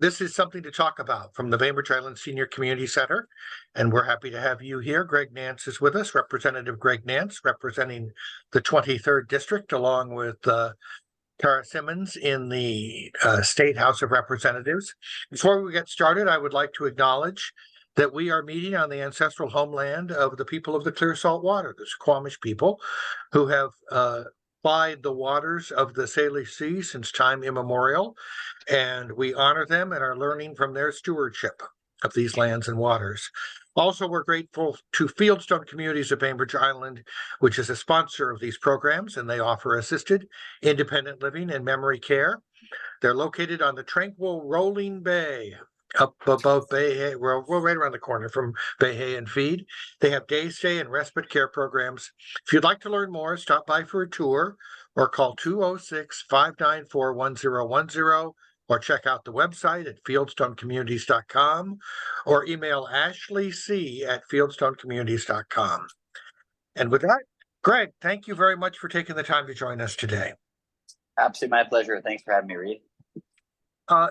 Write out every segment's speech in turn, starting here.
this is something to talk about from the Bainbridge Island Senior Community Center, and we're happy to have you here. Greg Nance is with us, Representative Greg Nance, representing the 23rd District, along with Tara Simmons in the State House of Representatives. Before we get started, I would like to acknowledge that we are meeting on the ancestral homeland of the people of the Clear Salt Water, the Squamish people, who have plied the waters of the Salish Sea since time immemorial, and we honor them and are learning from their stewardship of these lands and waters. Also, we're grateful to Fieldstone Communities of Bainbridge Island, which is a sponsor of these programs, and they offer assisted, independent living and memory care. They're located on the tranquil rolling bay up above Bay Hay. We're right around the corner from Bay Hay and Feed. They have day stay and respite care programs. If you'd like to learn more, stop by for a tour or call 206-594-1010 or check out the website at fieldstonecommunities.com or email ashleyc@fieldstonecommunities.com. And with that, Greg, thank you very much for taking the time to join us today. Absolutely my pleasure. Thanks for having me, Reed.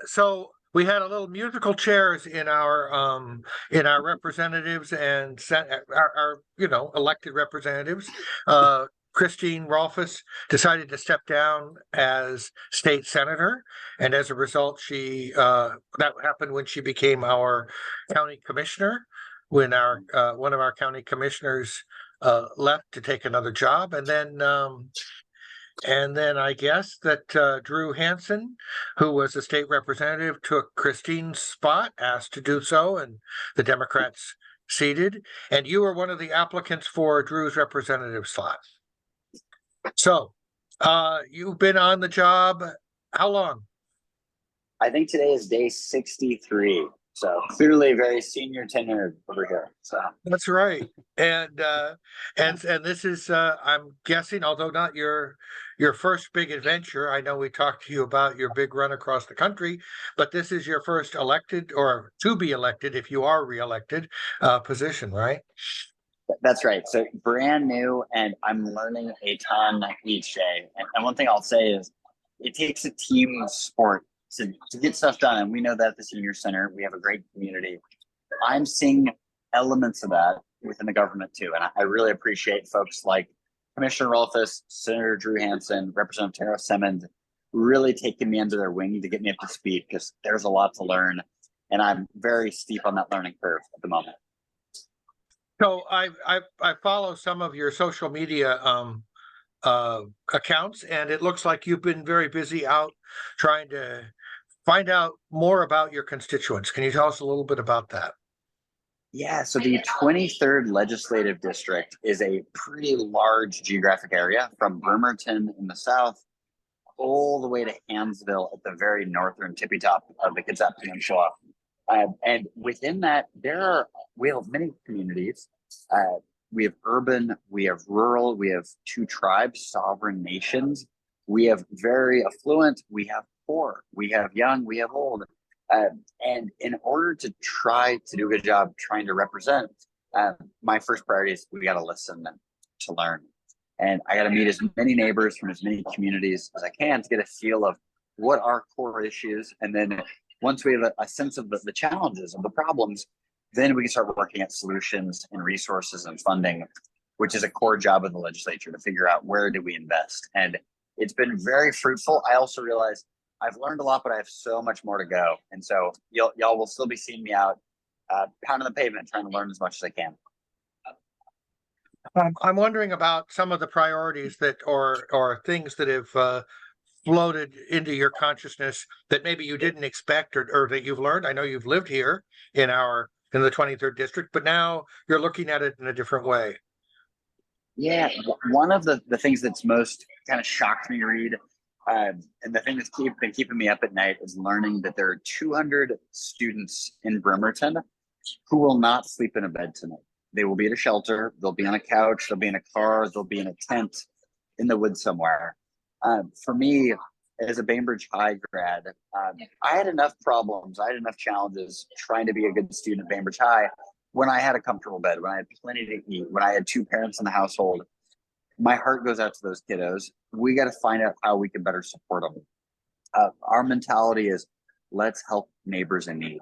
So we had a little musical chairs in our representatives and our elected representatives. Christine Rolfus decided to step down as state senator, and as a result, that happened when she became our county commissioner. When our one of our county commissioners left to take another job, and then I guess that Drew Hansen, who was a state representative, took Christine's spot, asked to do so, and the Democrats ceded. And you were one of the applicants for Drew's representative slot. So you've been on the job how long? I think today is day 63. So clearly very senior tenure over here. So that's right. And this is I'm guessing, although not your first big adventure. I know we talked to you about your big run across the country, but this is your first elected, or to be elected if you are reelected, position, right? That's right. So brand new, and I'm learning a ton each day. And one thing I'll say is it takes a team sport to get stuff done. And we know that at the Senior Center, we have a great community. I'm seeing elements of that within the government too. And I really appreciate folks like Commissioner Rolfus, Senator Drew Hansen, Representative Tara Simmons, really taking me under their wing to get me up to speed, because there's a lot to learn. And I'm very steep on that learning curve at the moment. So I follow some of your social media accounts, and it looks like you've been very busy out trying to find out more about your constituents. Can you tell us a little bit about that? Yeah, so the 23rd Legislative District is a pretty large geographic area, from Bremerton in the south all the way to Hansville at the very northern tippy top of the Kitsap Peninsula. And within that, we have many communities. We have urban, we have rural, we have two tribes, sovereign nations. We have very affluent, we have poor, we have young, we have old. And in order to try to do a good job trying to represent, my first priority is we got to listen and to learn. And I got to meet as many neighbors from as many communities as I can to get a feel of what are core issues. And then once we have a sense of the challenges and the problems, then we can start working at solutions and resources and funding, which is a core job of the legislature, to figure out where do we invest. And it's been very fruitful. I also realize I've learned a lot, but I have so much more to go. And so y'all will still be seeing me out pounding the pavement, trying to learn as much as I can. I'm wondering about some of the priorities that or things that have floated into your consciousness that maybe you didn't expect or that you've learned. I know you've lived here in the 23rd District, but now you're looking at it in a different way. Yeah, one of the things that's most kind of shocked me to read, and the thing that's been keeping me up at night, is learning that there are 200 students in Bremerton who will not sleep in a bed tonight. They will be at a shelter, they'll be on a couch, they'll be in a car, they'll be in a tent in the woods somewhere. For me, as a Bainbridge High grad, I had enough problems, I had enough challenges trying to be a good student at Bainbridge High when I had a comfortable bed, when I had plenty to eat, when I had two parents in the household. My heart goes out to those kiddos. We got to find out how we can better support them. Our mentality is let's help neighbors in need.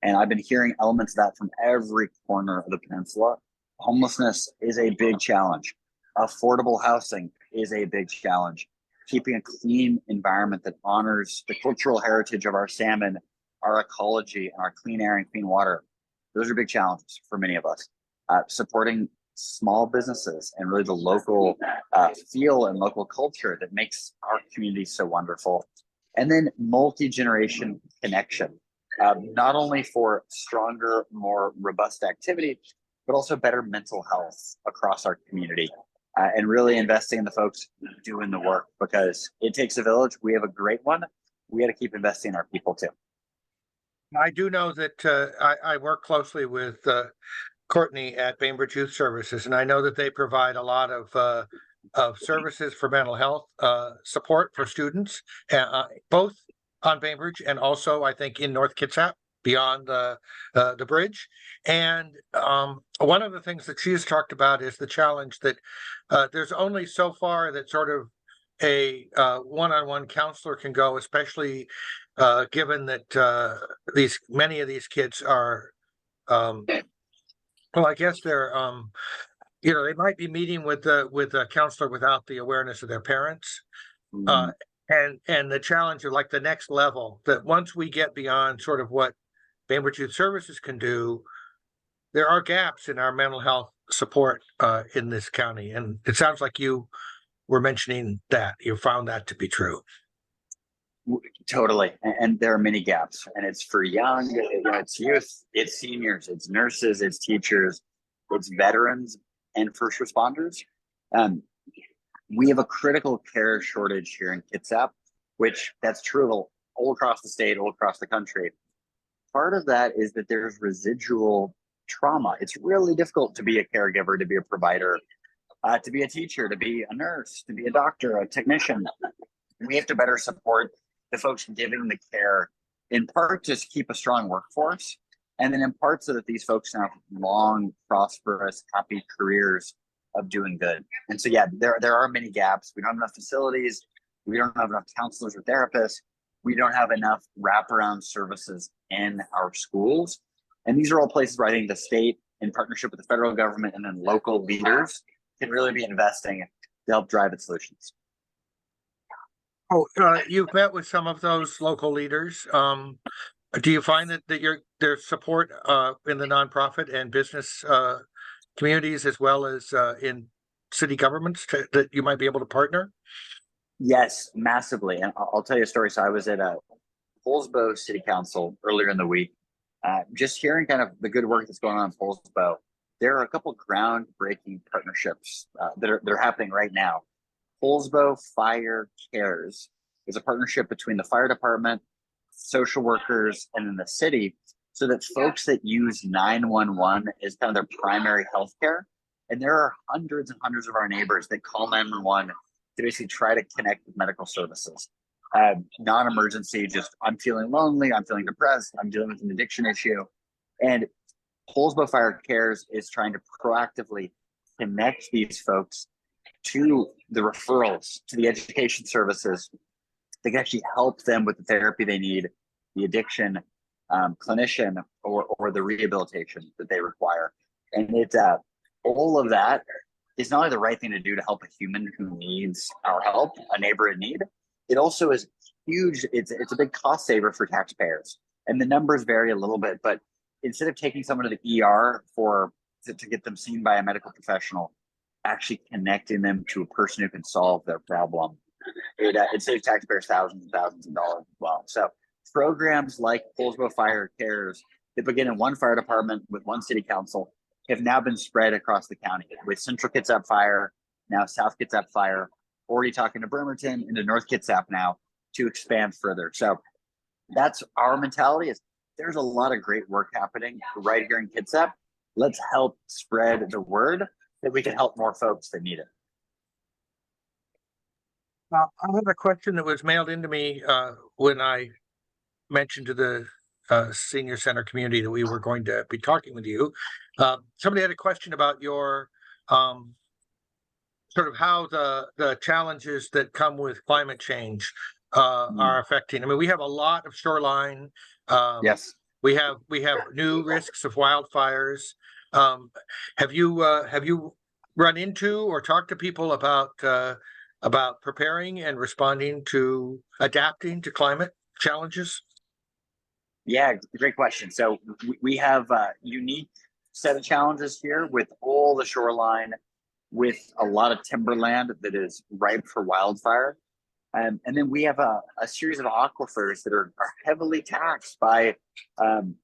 And I've been hearing elements of that from every corner of the peninsula. Homelessness is a big challenge. Affordable housing is a big challenge. Keeping a clean environment that honors the cultural heritage of our salmon, our ecology, and our clean air and clean water. Those are big challenges for many of us. Supporting small businesses and really the local feel and local culture that makes our community so wonderful. And then multi-generation connection, not only for stronger, more robust activity, but also better mental health across our community. And really investing in the folks doing the work, because it takes a village. We have a great one. We got to keep investing in our people too. I do know that I work closely with Courtney at Bainbridge Youth Services, and I know that they provide a lot of services for mental health support for students, both on Bainbridge and also I think in North Kitsap beyond the bridge. And one of the things that she has talked about is the challenge that there's only so far that sort of a one-on-one counselor can go, especially given that many of these kids are well, I guess they're they might be meeting with a counselor without the awareness of their parents. Mm. And the challenge of like the next level, that once we get beyond sort of what Bainbridge Youth Services can do, there are gaps in our mental health support in this county. And it sounds like you were mentioning that you found that to be true. Totally. And there are many gaps, and it's for young, it's youth, it's seniors, it's nurses, it's teachers, it's veterans and first responders. We have a critical care shortage here in Kitsap, which that's true all across the state, all across the country. Part of that is that there's residual trauma. It's really difficult to be a caregiver, to be a provider, to be a teacher, to be a nurse, to be a doctor, a technician. We have to better support the folks giving the care, in part to keep a strong workforce, and then in part so that these folks have long, prosperous, happy careers of doing good. And so, yeah, there are many gaps. We don't have enough facilities. We don't have enough counselors or therapists. We don't have enough wraparound services in our schools. And these are all places where I think the state, in partnership with the federal government and then local leaders, can really be investing to help drive its solutions. Oh, you've met with some of those local leaders. Do you find that there's support in the nonprofit and business communities as well as in city governments that you might be able to partner? Yes, massively. And I'll tell you a story. So I was at Poulsbo City Council earlier in the week, just hearing kind of the good work that's going on in Poulsbo. There are a couple groundbreaking partnerships that are happening right now. Poulsbo Fire Cares is a partnership between the fire department, social workers, and then the city, so that folks that use 911 as kind of their primary health care. And there are hundreds and hundreds of our neighbors that call 911 to basically try to connect with medical services. Non-emergency, just I'm feeling lonely, I'm feeling depressed, I'm dealing with an addiction issue. And Poulsbo Fire Cares is trying to proactively connect these folks to the referrals, to the education services that can actually help them with the therapy they need, the addiction clinician, or the rehabilitation that they require. And it's all of that is not only the right thing to do to help a human who needs our help, a neighbor in need. It also is huge. It's a big cost saver for taxpayers, and the numbers vary a little bit. But instead of taking someone to the ER to get them seen by a medical professional, actually connecting them to a person who can solve their problem, it saves taxpayers thousands and thousands of dollars as well. So programs like Poulsbo Fire Cares that begin in one fire department with one city council have now been spread across the county, with Central Kitsap Fire, now South Kitsap Fire, already talking to Bremerton, into North Kitsap now to expand further. So that's our mentality, is there's a lot of great work happening right here in Kitsap. Let's help spread the word that we can help more folks that need it. I have a question that was mailed into me when I mentioned to the senior center community that we were going to be talking with you. Somebody had a question about your sort of how the challenges that come with climate change are affecting. I mean, we have a lot of shoreline. Yes. We have new risks of wildfires. Have you run into or talked to people about preparing and responding to adapting to climate challenges? Yeah, great question. So we have a unique set of challenges here with all the shoreline, with a lot of timberland that is ripe for wildfire. And then we have a series of aquifers that are heavily taxed by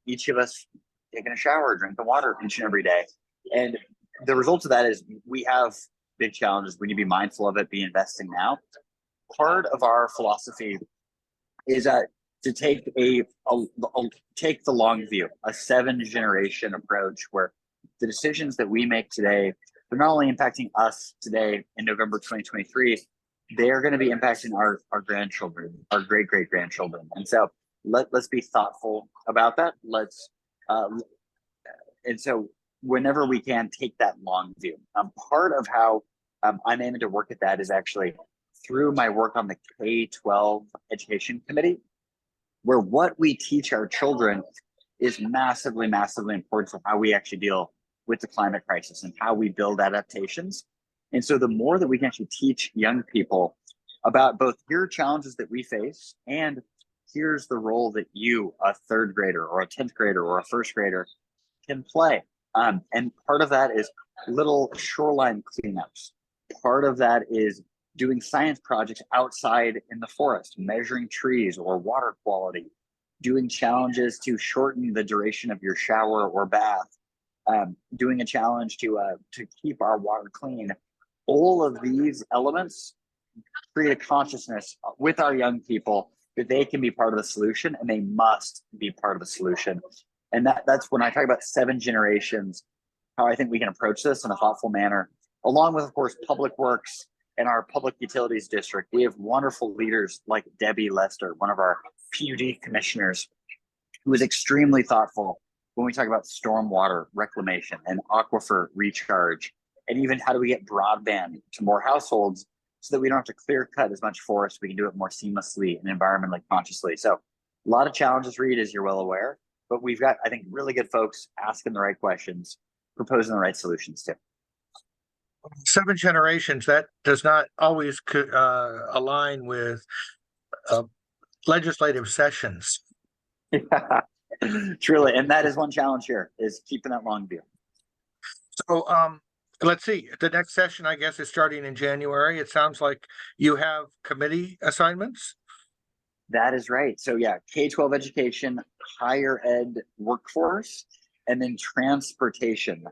each of us taking a shower, drinking water each and every day. And the result of that is we have big challenges. We need to be mindful of it, be investing now. Part of our philosophy is to take take the long view, a 7-generation approach where the decisions that we make today, they're not only impacting us today in November 2023, they're going to be impacting our grandchildren, our great grandchildren. And so let's be thoughtful about that. And so whenever we can, take that long view. Part of how I'm aiming to work at that is actually through my work on the K-12 education committee, where what we teach our children is massively important for how we actually deal with the climate crisis and how we build adaptations. And so the more that we can actually teach young people about both here are challenges that we face, and here's the role that you, a 3rd grader or a 10th grader or a 1st grader, can play. And part of that is little shoreline cleanups. Part of that is doing science projects outside in the forest, measuring trees or water quality, doing challenges to shorten the duration of your shower or bath, doing a challenge to keep our water clean. All of these elements create a consciousness with our young people that they can be part of the solution, and they must be part of the solution. And that's when I talk about 7 generations, how I think we can approach this in a thoughtful manner, along with, of course, public works and our public utilities district. We have wonderful leaders like Debbie Lester, one of our PUD commissioners, who is extremely thoughtful when we talk about stormwater reclamation and aquifer recharge, and even how do we get broadband to more households so that we don't have to clear cut as much forest. We can do it more seamlessly and environmentally consciously. So a lot of challenges, Reed, as you're well aware, but we've got, I think, really good folks asking the right questions, proposing the right solutions too. 7 generations, that does not always align with legislative sessions. Yeah, truly. And that is one challenge here, is keeping that long view. So let's see, the next session, I guess, is starting in January. It sounds like you have committee assignments. That is right. So yeah, K-12 education, higher ed workforce, and then transportation.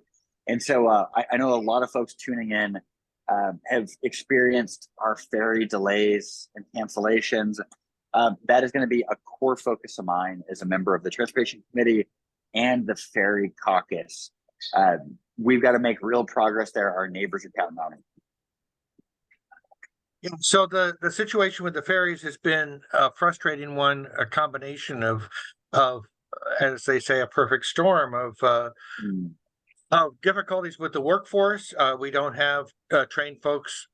And so I know a lot of folks tuning in have experienced our ferry delays and cancellations. That is going to be a core focus of mine as a member of the Transportation Committee and the Ferry Caucus. We've got to make real progress there. Our neighbors are counting on it. Yeah, so the situation with the ferries has been a frustrating one, a combination of as they say, a perfect storm of difficulties with the workforce. We don't have trained folks.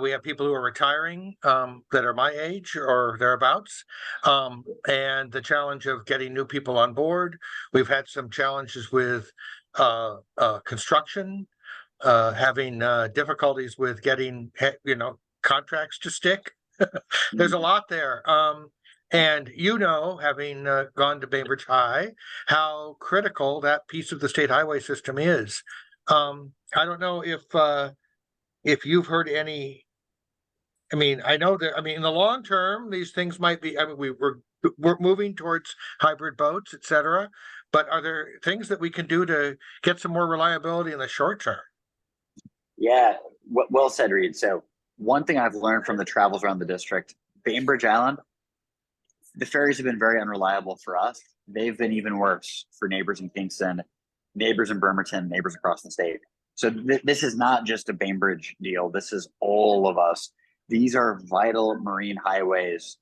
We have people who are retiring that are my age or thereabouts, and the challenge of getting new people on board. We've had some challenges with construction, having difficulties with getting contracts to stick. There's a lot there. And having gone to Bainbridge High, how critical that piece of the state highway system is. I don't know if you've heard any. I mean, I know that. I mean, in the long term, these things might be. I mean, we're moving towards hybrid boats, et cetera. But are there things that we can do to get some more reliability in the short term? Yeah, well said, Reed. So one thing I've learned from the travels around the district, Bainbridge Island, the ferries have been very unreliable for us. They've been even worse for neighbors in Kingston, neighbors in Bremerton, neighbors across the state. So this is not just a Bainbridge deal. This is all of us. These are vital marine highways,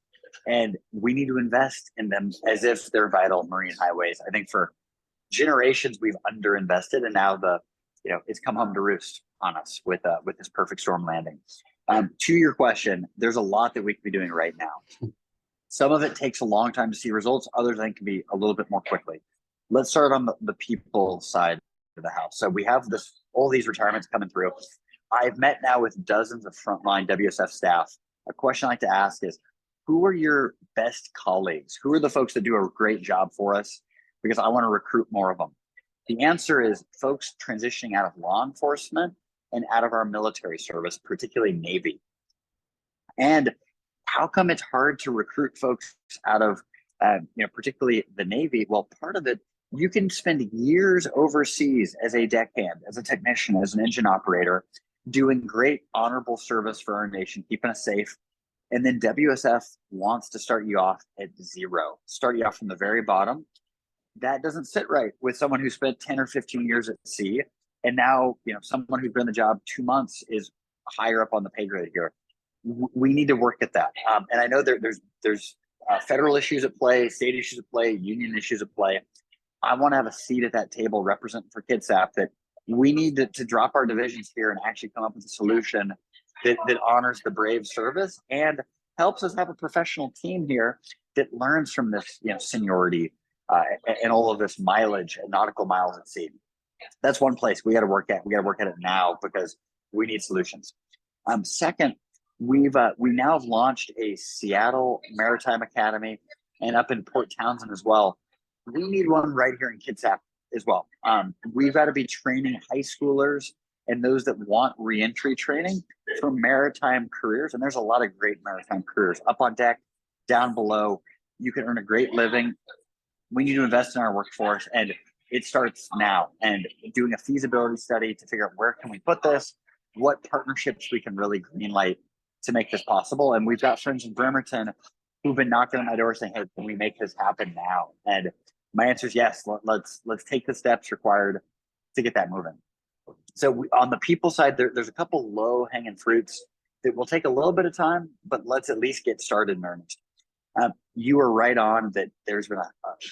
and we need to invest in them as if they're vital marine highways. I think for generations we've underinvested, and now it's come home to roost on us with this perfect storm landing. To your question, there's a lot that we could be doing right now. Some of it takes a long time to see results. Others, I think, can be a little bit more quickly. Let's start on the people side of the house. So we have all these retirements coming through. I've met now with dozens of frontline WSF staff. A question I like to ask is, who are your best colleagues? Who are the folks that do a great job for us? Because I want to recruit more of them. The answer is folks transitioning out of law enforcement and out of our military service, particularly Navy. And how come it's hard to recruit folks out of, particularly the Navy? Well, part of it, you can spend years overseas as a deckhand, as a technician, as an engine operator, doing great honorable service for our nation, keeping us safe. And then WSF wants to start you off at zero, start you off from the very bottom. That doesn't sit right with someone who spent 10 or 15 years at sea. And now, someone who's been in the job 2 months is higher up on the pay grade here. We need to work at that. And I know there's federal issues at play, state issues at play, union issues at play. I want to have a seat at that table representing for Kitsap that we need to drop our divisions here and actually come up with a solution that honors the brave service and helps us have a professional team here that learns from this, seniority and all of this mileage and nautical miles at sea. That's one place we got to work at. We got to work at it now because we need solutions. Second, we now have launched a Seattle Maritime Academy and up in Port Townsend as well. We need one right here in Kitsap as well. We've got to be training high schoolers and those that want reentry training for maritime careers. And there's a lot of great maritime careers up on deck, down below. You can earn a great living. We need to invest in our workforce, and it starts now. And doing a feasibility study to figure out where can we put this, what partnerships we can really greenlight to make this possible. And we've got friends in Bremerton who've been knocking on my door saying, "Hey, can we make this happen now?" And my answer is yes. Let's take the steps required to get that moving. So on the people side, there's a couple low hanging fruits that will take a little bit of time, but let's at least get started in earnest. You are right on that there's been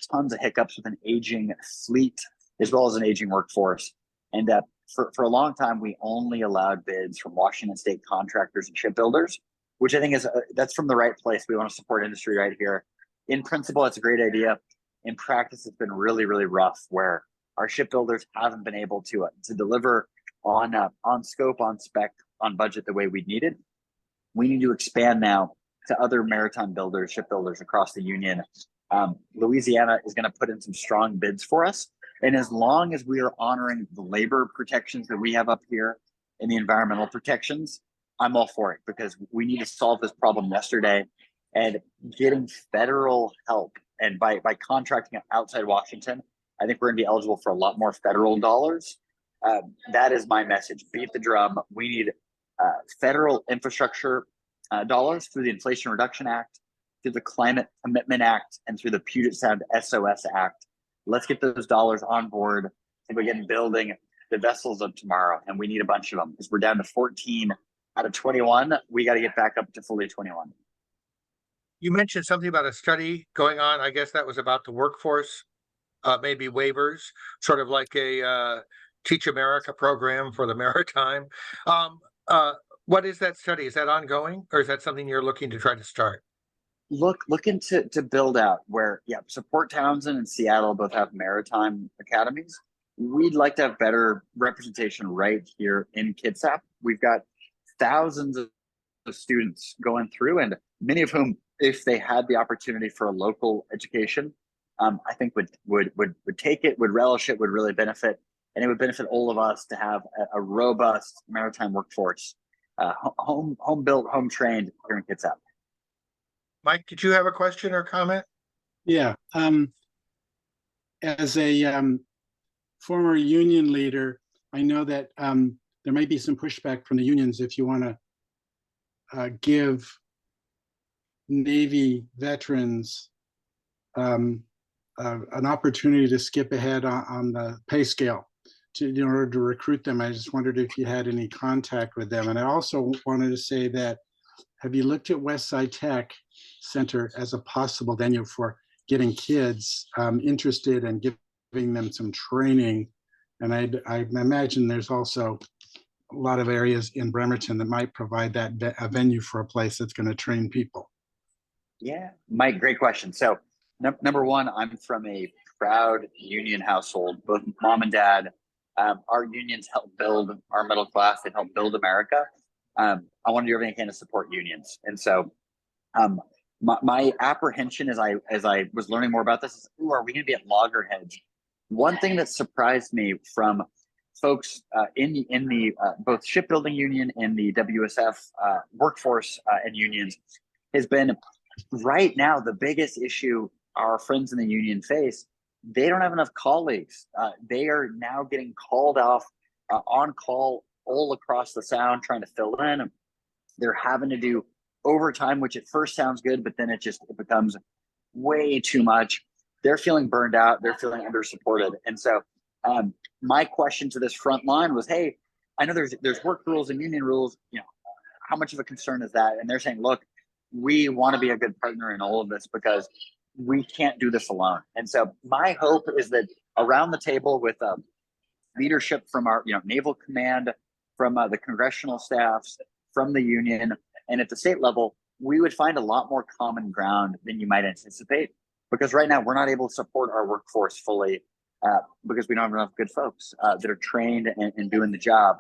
tons of hiccups with an aging fleet as well as an aging workforce. And for a long time, we only allowed bids from Washington state contractors and shipbuilders, which I think that's from the right place. We want to support industry right here. In principle, it's a great idea. In practice, it's been really, really rough where our shipbuilders haven't been able to deliver on scope, on spec, on budget the way we needed. We need to expand now to other maritime builders, shipbuilders across the union. Louisiana is going to put in some strong bids for us. And as long as we are honoring the labor protections that we have up here and the environmental protections, I'm all for it because we need to solve this problem yesterday. And getting federal help, and by contracting outside Washington, I think we're going to be eligible for a lot more federal dollars. That is my message. Beat the drum. We need federal infrastructure dollars through the Inflation Reduction Act, through the Climate Commitment Act, and through the Puget Sound SOS Act. Let's get those dollars on board and begin building the vessels of tomorrow. And we need a bunch of them because we're down to 14 out of 21. We got to get back up to fully 21. You mentioned something about a study going on. I guess that was about the workforce, maybe waivers, sort of like a Teach America program for the maritime. What is that study? Is that ongoing, or is that something you're looking to try to start? Looking to build out where, Port Townsend and Seattle both have maritime academies. We'd like to have better representation right here in Kitsap. We've got thousands of students going through, and many of whom, if they had the opportunity for a local education, I think would take it, would relish it, would really benefit, and it would benefit all of us to have a robust maritime workforce, home built, home trained here in Kitsap. Mike, did you have a question or comment? Yeah. As a former union leader, I know that there might be some pushback from the unions if you want to give Navy veterans an opportunity to skip ahead on the pay scale in order to recruit them. I just wondered if you had any contact with them. And I also wanted to say that, have you looked at Westside Tech Center as a possible venue for getting kids interested and giving them some training? And I imagine there's also a lot of areas in Bremerton that might provide that a venue for a place that's going to train people. Yeah, Mike, great question. So, number one, I'm from a proud union household. Both mom and dad, our unions help build our middle class. They help build America. I want to do everything I can to support unions, and so um, my apprehension as I was learning more about this is, ooh, are we going to be at loggerheads? One thing that surprised me from folks in the both shipbuilding union and the WSF workforce and unions has been right now the biggest issue our friends in the union face. They don't have enough colleagues. They are now getting called off on call all across the sound trying to fill in. They're having to do overtime, which at first sounds good, but then it becomes way too much. They're feeling burned out. They're feeling under supported. And so my question to this front line was, hey, I know there's work rules and union rules, how much of a concern is that? And they're saying, look, we want to be a good partner in all of this because we can't do this alone. And so my hope is that around the table with leadership from our naval command, from the congressional staffs, from the union, and at the state level, we would find a lot more common ground than you might anticipate. Because right now we're not able to support our workforce fully because we don't have enough good folks that are trained and doing the job.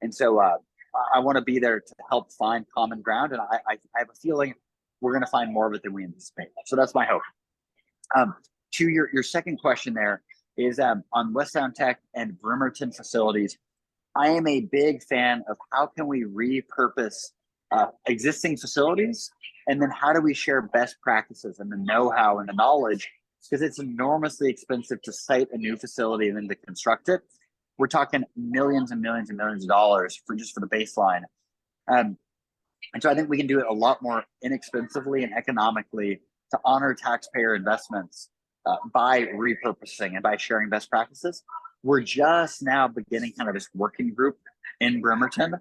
And so I want to be there to help find common ground. And I have a feeling we're going to find more of it than we anticipate. So that's my hope. To your second question there is on West Sound Tech and Bremerton facilities. I am a big fan of how can we repurpose existing facilities, and then how do we share best practices and the know-how and the knowledge, because it's enormously expensive to site a new facility and then to construct it. We're talking millions and millions and millions of dollars for the baseline. And so I think we can do it a lot more inexpensively and economically to honor taxpayer investments by repurposing and by sharing best practices. We're just now beginning kind of this working group in Bremerton.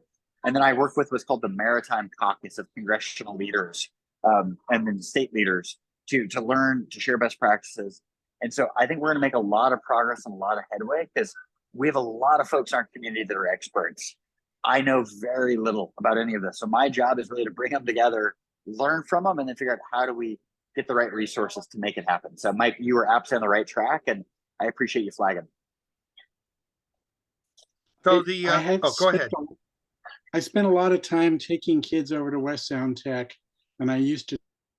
And then I work with what's called the Maritime Caucus of congressional leaders and then state leaders to learn, to share best practices. And so I think we're going to make a lot of progress and a lot of headway because we have a lot of folks in our community that are experts. I know very little about any of this. So my job is really to bring them together, learn from them, and then figure out how do we get the right resources to make it happen. So Mike, you were absolutely on the right track, and I appreciate you flagging. So go ahead. I spent a lot of time taking kids over to West Sound Tech, and I used to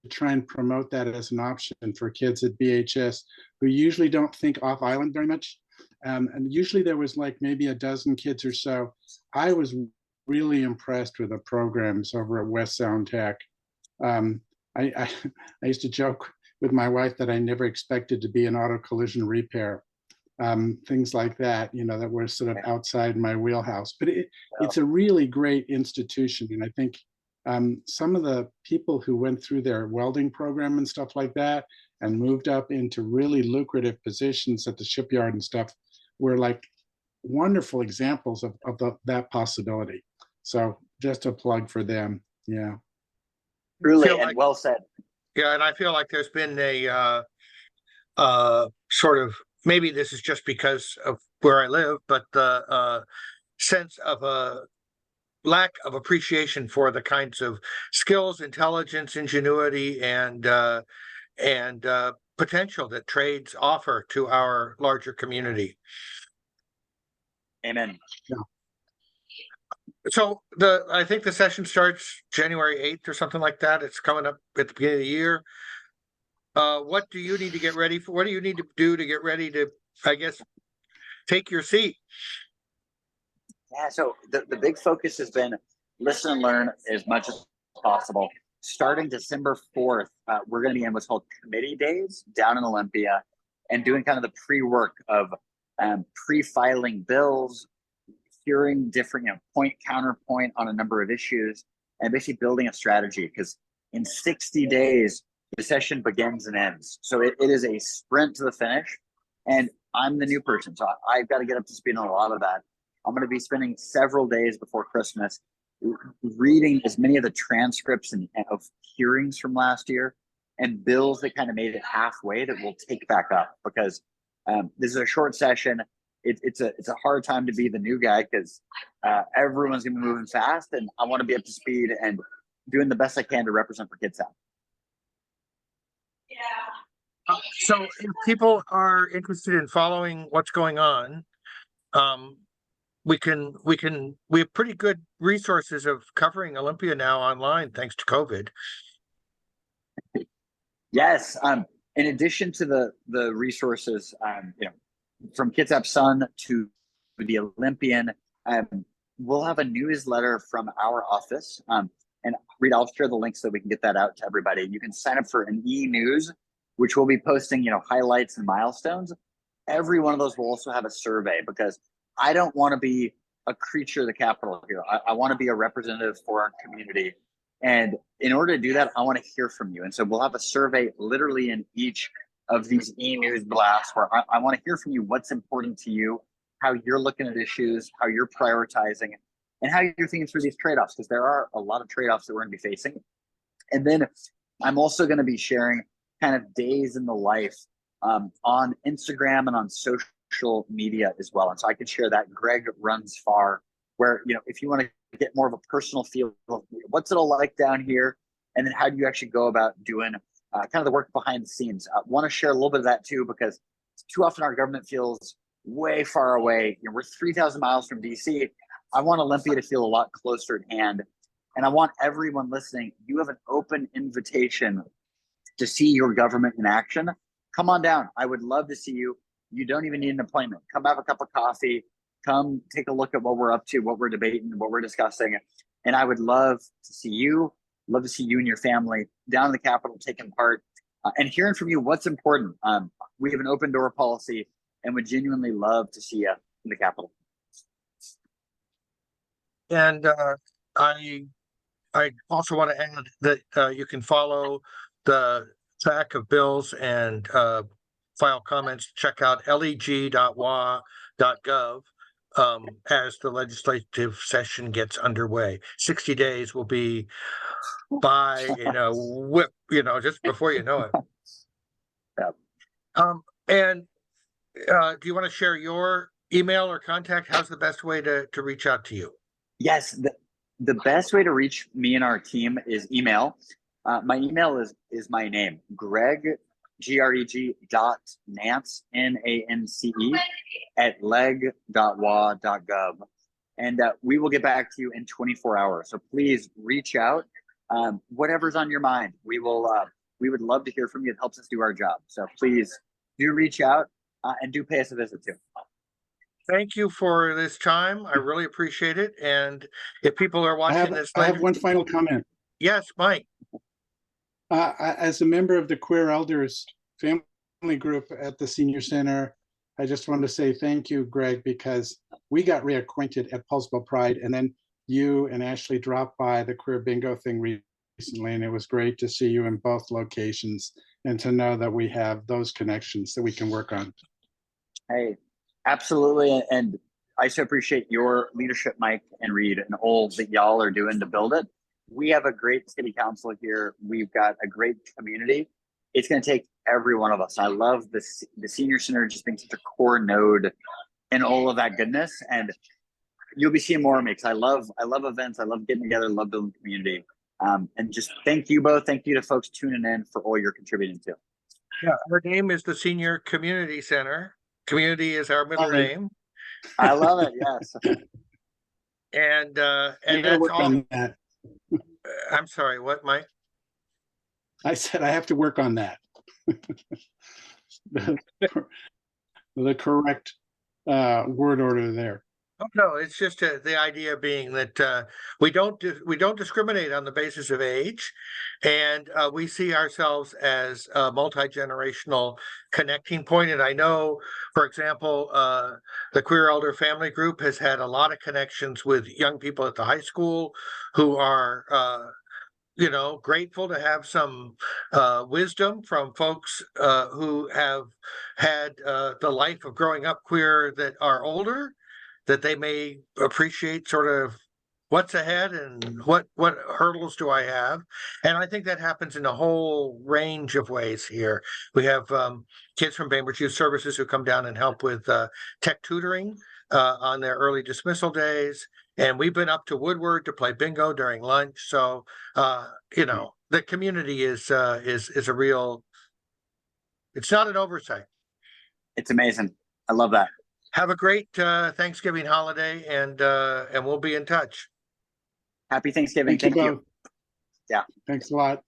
try and promote that as an option for kids at BHS who usually don't think off island very much. And usually there was like maybe a dozen kids or so. I was really impressed with the programs over at West Sound Tech. I used to joke with my wife that I never expected to be in auto collision repair. Things like that, that were sort of outside my wheelhouse. But it's a really great institution. And I think some of the people who went through their welding program and stuff like that and moved up into really lucrative positions at the shipyard and stuff were like wonderful examples of that possibility. So just a plug for them. Yeah. Truly, and well said. Yeah, and I feel like there's been a sort of, maybe this is just because of where I live, but the sense of a lack of appreciation for the kinds of skills, intelligence, ingenuity, and potential that trades offer to our larger community. Amen. Yeah. So I think the session starts January 8th or something like that. It's coming up at the beginning of the year. What do you need to get ready for? What do you need to do to get ready to, I guess, take your seat? Yeah, so the big focus has been listen and learn as much as possible. Starting December 4th, we're going to be in what's called committee days down in Olympia and doing kind of the pre-work of pre-filing bills, hearing different, point counterpoint on a number of issues, and basically building a strategy, because in 60 days, the session begins and ends. So it is a sprint to the finish. And I'm the new person, so I've got to get up to speed on a lot of that. I'm going to be spending several days before Christmas reading as many of the transcripts of hearings from last year and bills that kind of made it halfway that we'll take back up, because this is a short session. It's a hard time to be the new guy because everyone's going to be moving fast, and I want to be up to speed and doing the best I can to represent for Kidstown. So if people are interested in following what's going on, we have pretty good resources of covering Olympia now online, thanks to COVID. Yes. In addition to the resources, from Kitsap Sun to the Olympian, we'll have a newsletter from our office. And Reed, I'll share the link so we can get that out to everybody. You can sign up for an e-news, which will be posting, highlights and milestones. Every one of those will also have a survey, because I don't want to be a creature of the Capitol here. I want to be a representative for our community. And in order to do that, I want to hear from you. And so we'll have a survey literally in each of these e-news blasts where I want to hear from you what's important to you, how you're looking at issues, how you're prioritizing, and how you're thinking through these trade-offs, because there are a lot of trade-offs that we're going to be facing. And then I'm also going to be sharing kind of days in the life on Instagram and on social media as well. And so I can share that. Greg runs FAR, where, if you want to get more of a personal feel of what's it all like down here, and then how do you actually go about doing kind of the work behind the scenes. I want to share a little bit of that too, because too often our government feels way far away. We're 3,000 miles from DC. I want Olympia to feel a lot closer at hand. And I want everyone listening, you have an open invitation to see your government in action. Come on down. I would love to see you. You don't even need an appointment. Come have a cup of coffee. Come take a look at what we're up to, what we're debating, what we're discussing. And I would love to see you and your family down in the Capitol taking part and hearing from you what's important. We have an open door policy and would genuinely love to see you in the Capitol. And I also want to add that you can follow the track of bills and file comments. Check out leg.wa.gov as the legislative session gets underway. 60 days will be by whip, just before you know it. Yep. And do you want to share your email or contact? How's the best way to reach out to you? Yes, the best way to reach me and our team is email. My email is my name, Greg, Greg .Nance, Nance, @leg.wa.gov. And we will get back to you in 24 hours. So please reach out. Whatever's on your mind, we would love to hear from you. It helps us do our job. So please do reach out and do pay us a visit too. Thank you for this time. I really appreciate it. And if people are watching this I have one final comment. Yes, Mike. As a member of the Queer Elders family group at the Senior Center, I just wanted to say thank you, Greg, because we got reacquainted at Paulsville Pride, and then you and Ashley dropped by the Queer Bingo thing recently, and it was great to see you in both locations and to know that we have those connections that we can work on. Hey, absolutely. And I so appreciate your leadership, Mike and Reed, and all that y'all are doing to build it. We have a great city council here. We've got a great community. It's going to take every one of us. I love the Senior Center just being such a core node and all of that goodness. And you'll be seeing more of me, because I love events. I love getting together, love building community. And just thank you both. Thank you to folks tuning in for all you're contributing to. Yeah, our name is the Senior Community Center. Community is our middle name. I love it. Yes. And that's all. On that. I'm sorry, what, Mike? I said I have to work on that. The correct word order there. Oh, no, it's just the idea being that we don't discriminate on the basis of age, and we see ourselves as a multi-generational connecting point. And I know, for example, the Queer Elder Family Group has had a lot of connections with young people at the high school who are grateful to have some wisdom from folks who have had the life of growing up queer that are older, that they may appreciate sort of what's ahead and what hurdles do I have. And I think that happens in a whole range of ways here. We have kids from Bainbridge Youth Services who come down and help with tech tutoring on their early dismissal days. And we've been up to Woodward to play bingo during lunch. So, the community is a real It's not an oversight. It's amazing. I love that. Have a great Thanksgiving holiday, and we'll be in touch. Happy Thanksgiving. Thank you. both. Yeah. Thanks a lot.